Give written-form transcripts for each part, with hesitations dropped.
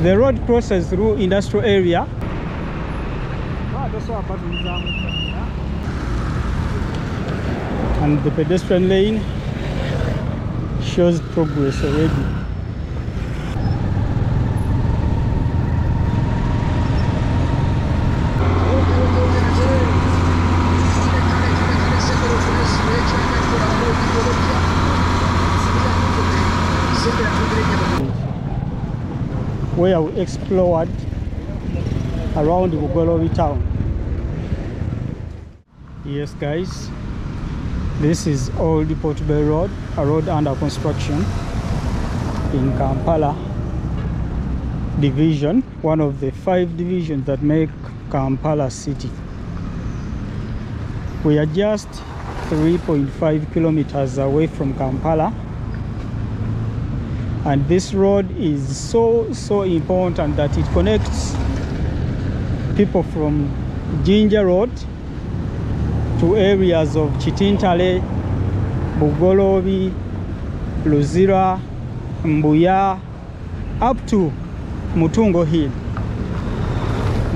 The road crosses through industrial area. And the pedestrian lane shows progress already. Where we explored around Bugolobi town. Yes guys, this is Old Portbell Road, a road under construction in Kampala division, one of the 5 divisions that make Kampala city. We are just 3.5 kilometers away from Kampala, and this road is so important that it connects people from Jinja Road to areas of Kitintale, Bugolobi, Luzira, Mbuya, up to Mutungo Hill.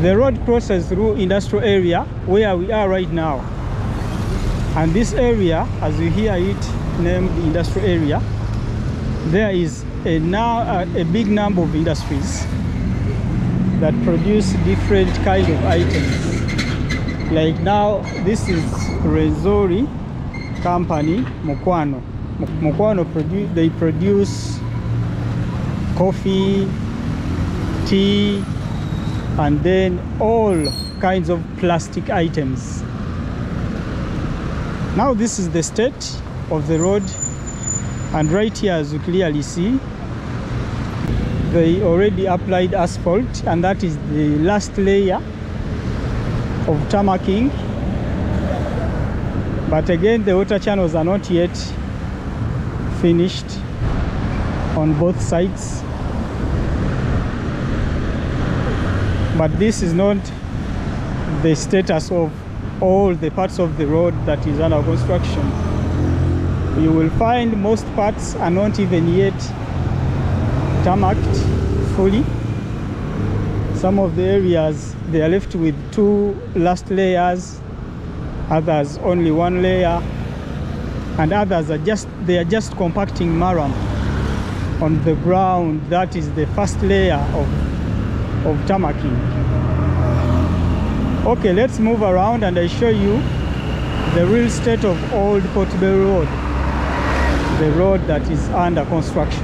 The road crosses through industrial area where we are right now, and this area, as you hear it named the industrial area, there is a big number of industries that produce different kind of items. Like now, this is Rezori company, Mukwano. They produce coffee, tea, and then all kinds of plastic items. Now this is the state of the road, and right here, as you clearly see, they already applied asphalt, and that is the last layer of tarmacking. But again, the water channels are not yet finished on both sides. But this is not the status of all the parts of the road that is under construction. You will find most parts are not even yet tarmacked fully. Some of the areas, they are left with 2 last layers, others only 1 layer, and others are just compacting maram on the ground. That is the first layer of tarmacking. Okay, let's move around and I show you the real state of Old Portbell Road, the road that is under construction.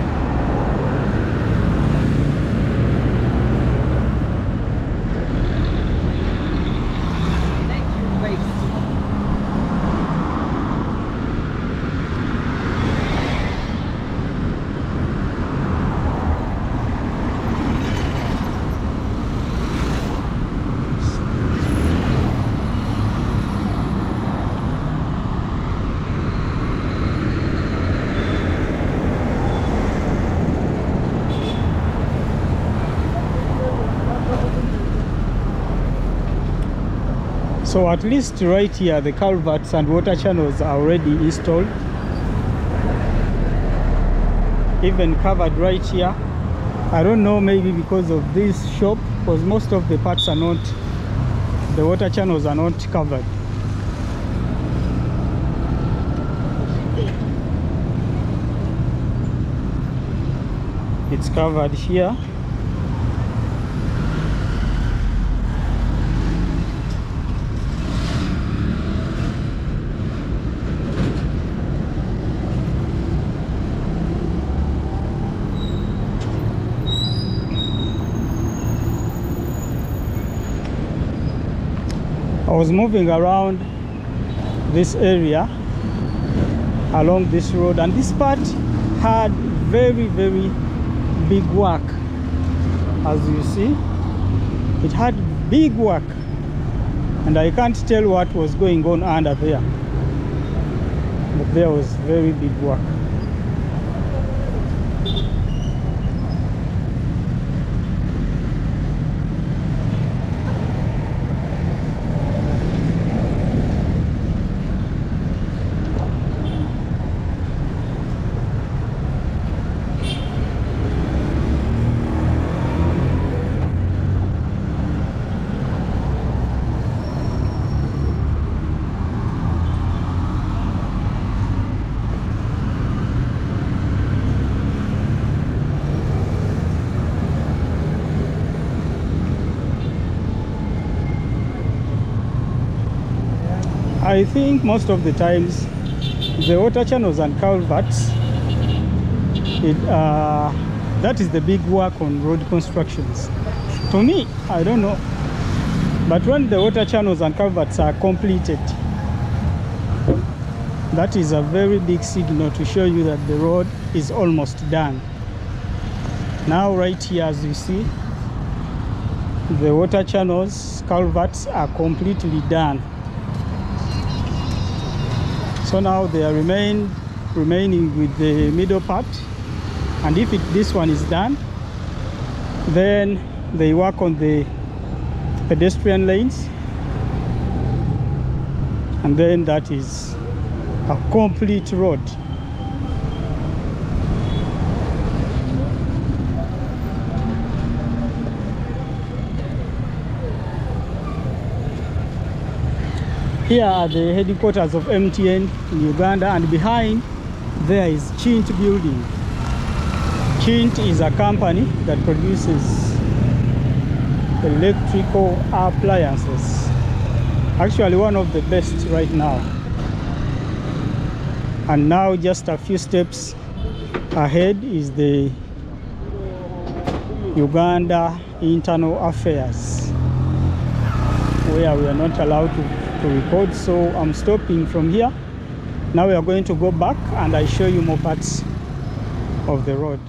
So at least right here, the culverts and water channels are already installed, even covered right here. I don't know, maybe because of this shop, because most of the parts are not, the water channels are not covered. It's covered here. I was moving around this area along this road, and this part had very big work. As you see, it had big work, and I can't tell what was going on under there, but there was very big work. I think most of the times the water channels and culverts, that is the big work on road constructions. To me, I don't know, but when the water channels and culverts are completed, that is a very big signal to show you that the road is almost done. Now right here, as you see, the water channels, culverts are completely done. So now they are remaining with the middle part, and if this one is done, then they work on the pedestrian lanes, and then that is a complete road. Here are the headquarters of MTN in Uganda, and behind there is Chint building. Chint is a company that produces electrical appliances. Actually one of the best right now. And now just a few steps ahead is the Uganda Internal Affairs, where we are not allowed to record, so I'm stopping from here. Now we are going to go back and I show you more parts of the road.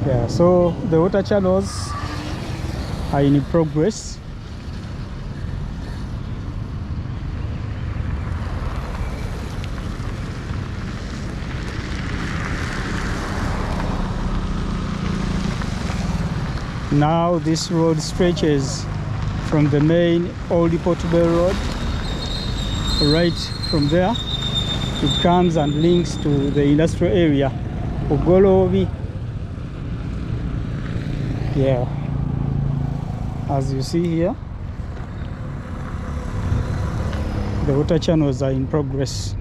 Yeah, so the water channels are in progress. Now this road stretches from the main old portbell road. Right from there it comes and links to the industrial area Bugolobi. Yeah, as you see here, the water channels are in progress.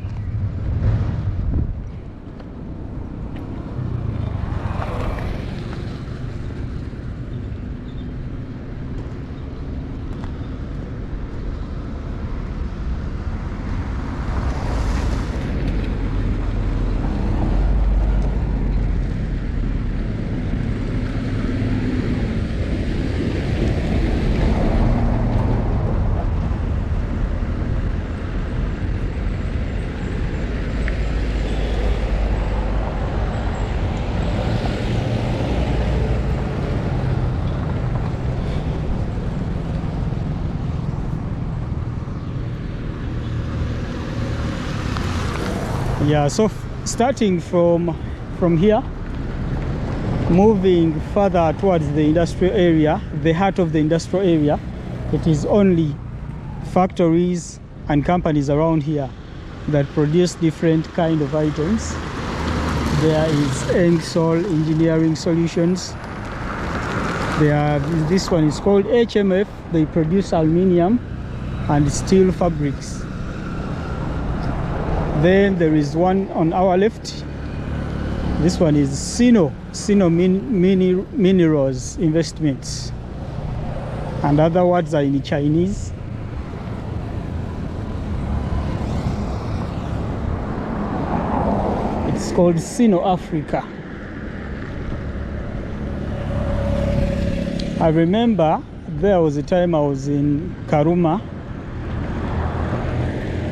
Yeah, so starting from here, moving further towards the industrial area, the heart of the industrial area, it is only factories and companies around here that produce different kind of items. There is Engsol Engineering Solutions. This one is called HMF. They produce aluminium and steel fabrics. Then there is one on our left. This one is Sino Minerals Investments, and other words are in Chinese. It's called Sino Africa. I remember there was a time I was in Karuma.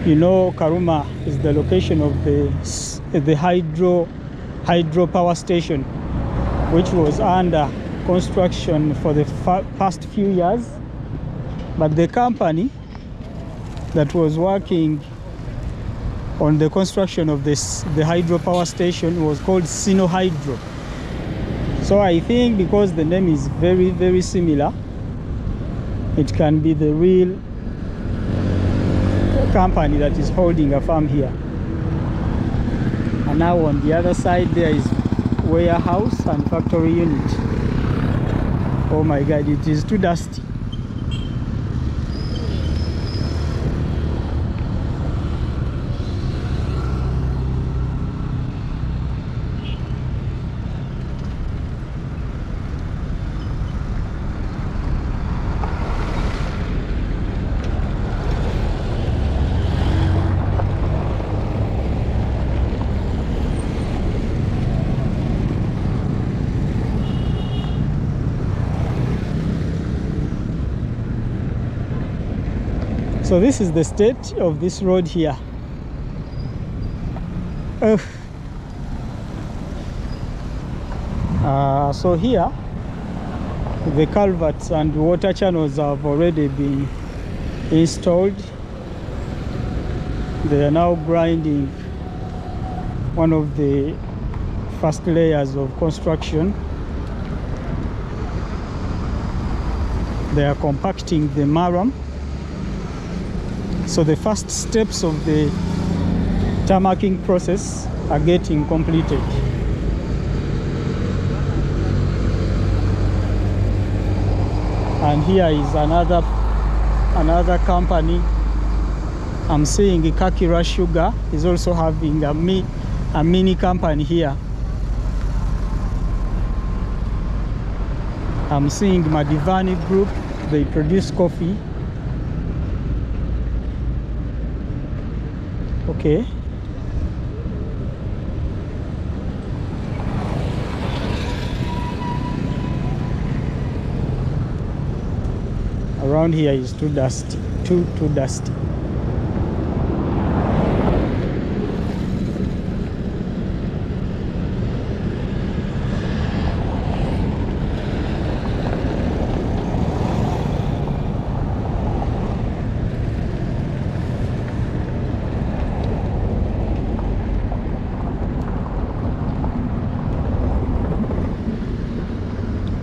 You know, Karuma is the location of the hydro power station, which was under construction for the past few years. But the company that was working on the construction of the hydro power station was called Sino Hydro. So I think because the name is very, very similar, it can be the real company that is holding a farm here. And now on the other side there is warehouse and factory unit. Oh my God, it is too dusty. So this is the state of this road here. So here, the culverts and water channels have already been installed. They are now grinding one of the first layers of construction. They are compacting the marram. So the first steps of the tarmacking process are getting completed. And here is another company. I'm seeing Kakira Sugar is also having a mini company here. I'm seeing Madivani Group, they produce coffee. Okay. Around here is too dusty, too dusty.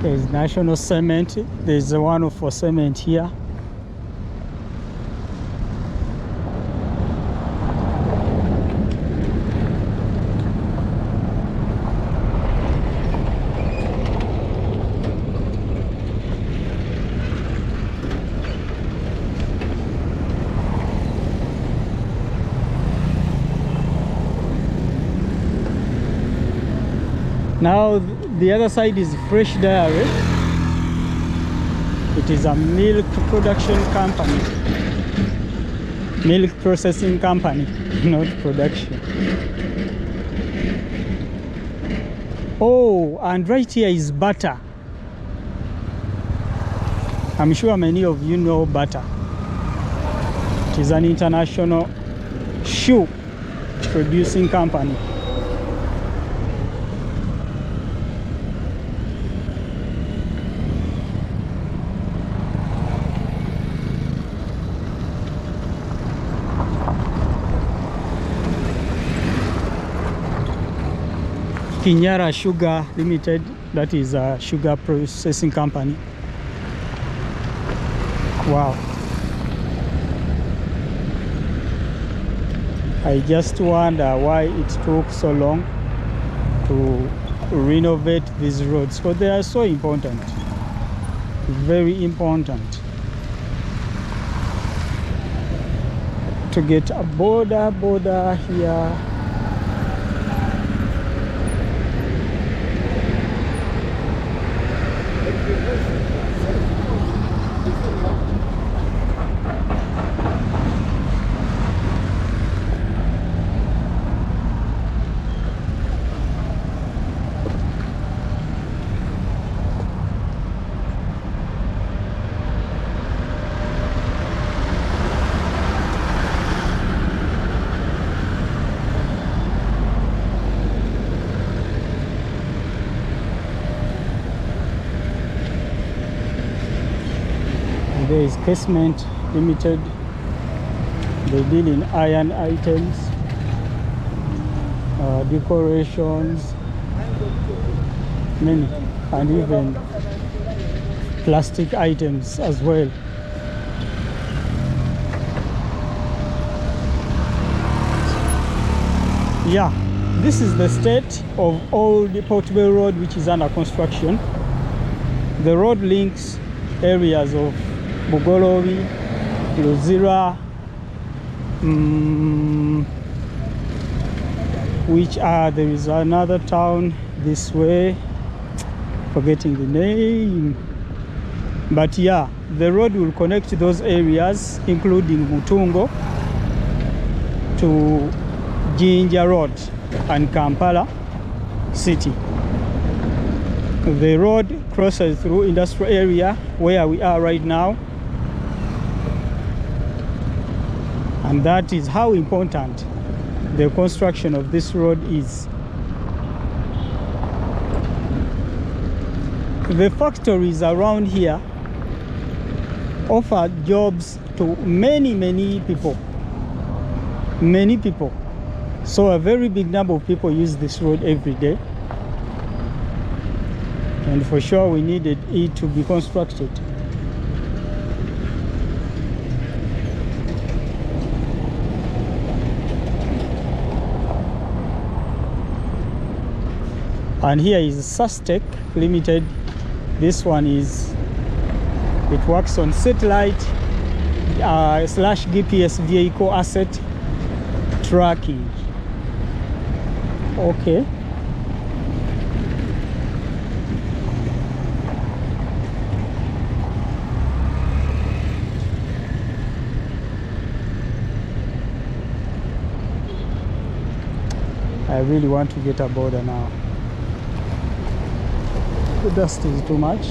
There's National Cement. There's one for cement here. Now the other side is Fresh Dairy. It is a milk production company, milk processing company, not production. Oh, and right here is butter. I'm sure many of you know butter. It is an international shoe producing company. Kinyara Sugar Limited, that is a sugar processing company. Wow. I just wonder why it took so long to renovate these roads, but they are so important, very important, to get a border here. There is Casement Limited. They deal in iron items, decorations, many, and even plastic items as well. Yeah, this is the state of old Portbell Road, which is under construction. The road links areas of Bugolobi, Luzira, there is another town this way, forgetting the name, but yeah, the road will connect those areas, including Mutungo, to Jinja Road and Kampala city. The road crosses through industrial area where we are right now, and that is how important the construction of this road is. The factories around here offer jobs to many people. So a very big number of people use this road every day, and for sure we needed it to be constructed. And here is Sustec Limited. This one is, it works on satellite slash GPS vehicle asset tracking. Okay. I really want to get a border now. The dust is too much.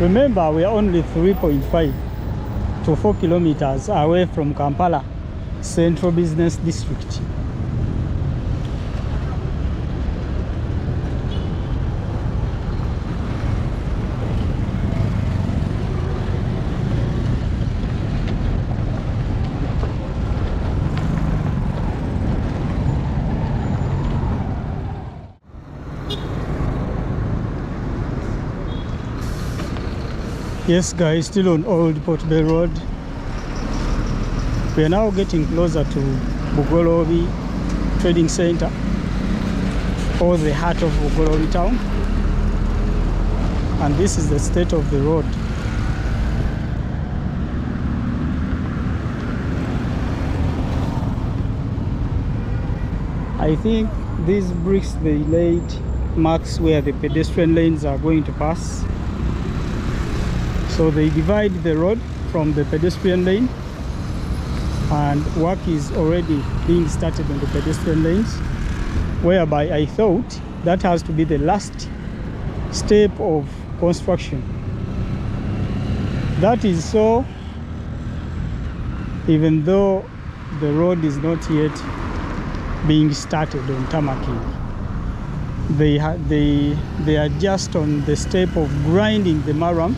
Remember, we are only 3.5 to 4 kilometers away from Kampala Central Business District. Yes guys, still on old Portbell Road. We are now getting closer to Bugolobi Trading Center, or the heart of Bugolobi town. And this is the state of the road. I think these bricks they laid marks where the pedestrian lanes are going to pass. So they divide the road from the pedestrian lane, and work is already being started on the pedestrian lanes, whereby I thought that has to be the last step of construction. That is so, even though the road is not yet being started on Tarmacking. They are just on the step of grinding the marram,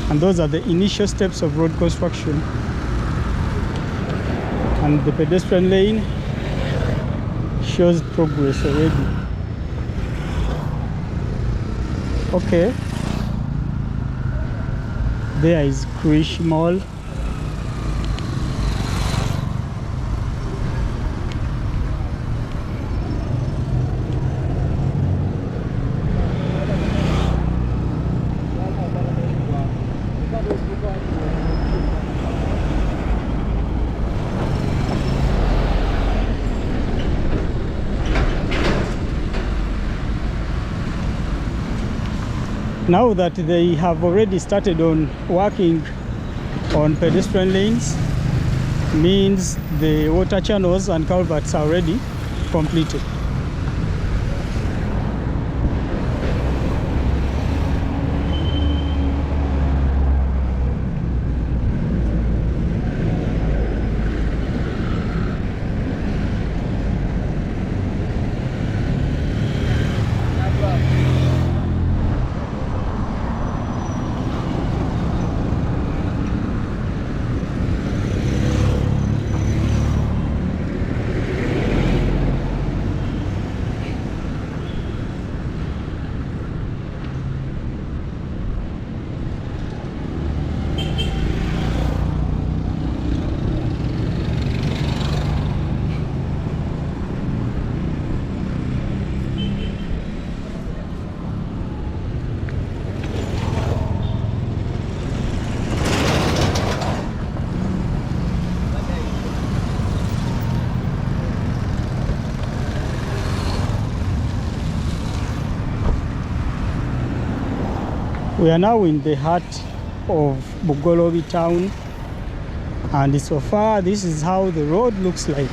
and those are the initial steps of road construction. And the pedestrian lane shows progress already. Okay, there is Krish Mall. Now that they have already started on working on pedestrian lanes, means the water channels and culverts are already completed. We are now in the heart of Bugolobi town, and so far this is how the road looks like.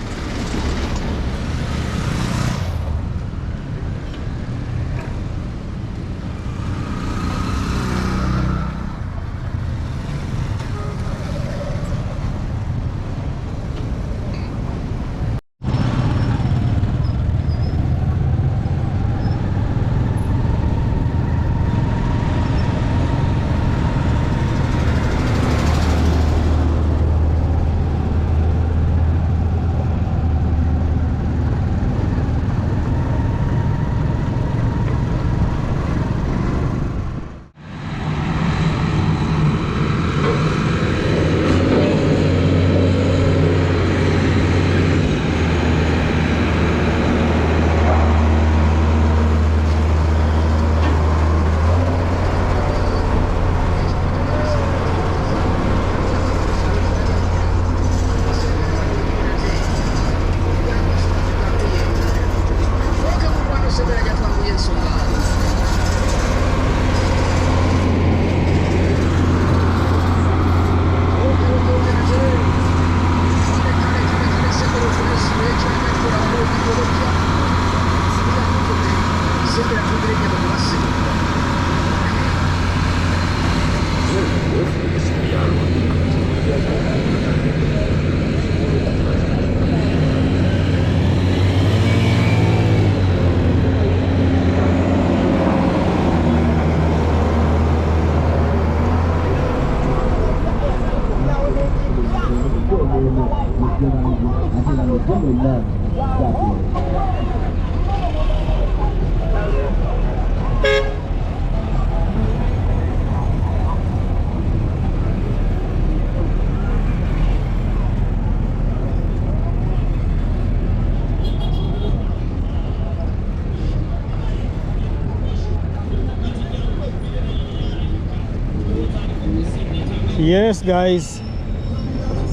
Yes guys,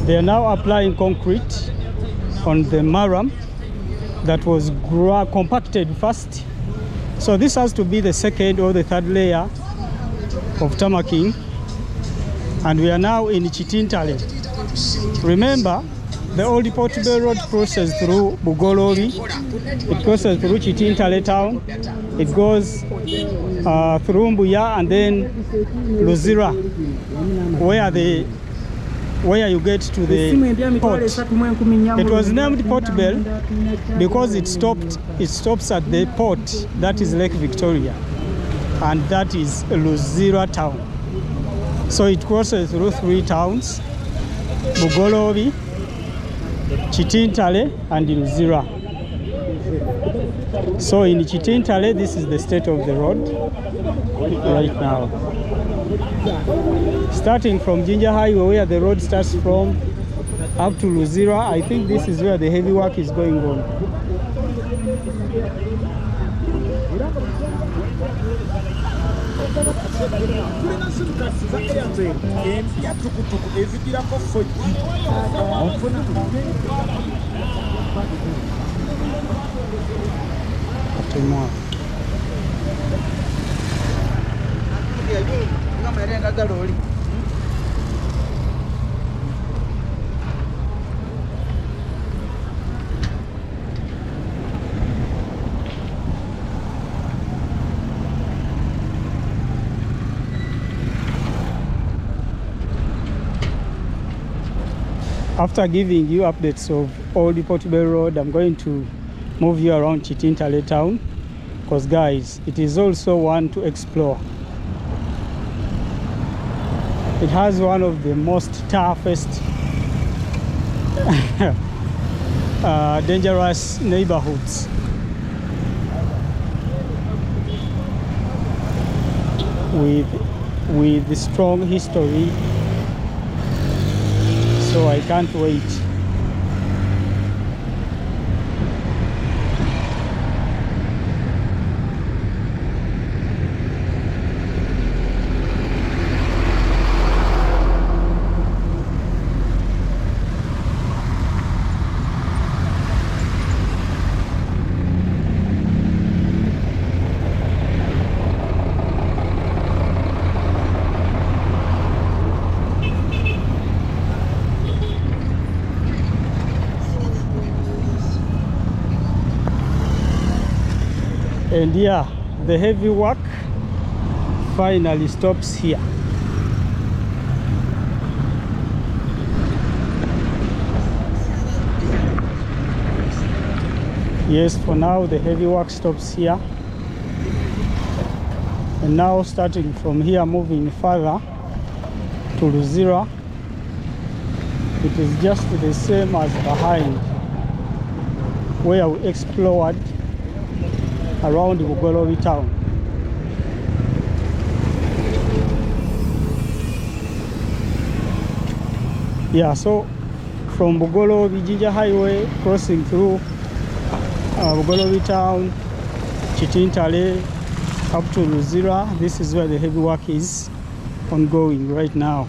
they are now applying concrete on the marram that was compacted first. So this has to be the second or the third layer of Tarmacking, and we are now in Kitintale. Remember, The old portbell road crosses through Bugolobi. It crosses through Kitintale town. It goes through Mbuya and then Luzira, where you get to the port. It was named Portbell because it stops at the port, that is Lake Victoria, and that is Luzira town. So it crosses through 3 towns: Bugolobi, Kitintale and Luzira. So in Kitintale, this is the state of the road right now. Starting from Jinja highway, where the road starts from, up to Luzira, I think this is where the heavy work is going on. After giving you updates of Old Portbell Road, I'm going to move you around Kitintale town, because guys, it is also one to explore. It has one of the most toughest dangerous neighborhoods. With the strong history, so I can't wait. And yeah, the heavy work finally stops here. Yes, for now the heavy work stops here. And now starting from here, moving further to Luzira, it is just the same as behind, where we explored around Bugolobi town. Yeah, so from Bugolobi, Jinja highway, crossing through Bugolobi town, Kitintale, up to Luzira, this is where the heavy work is ongoing right now.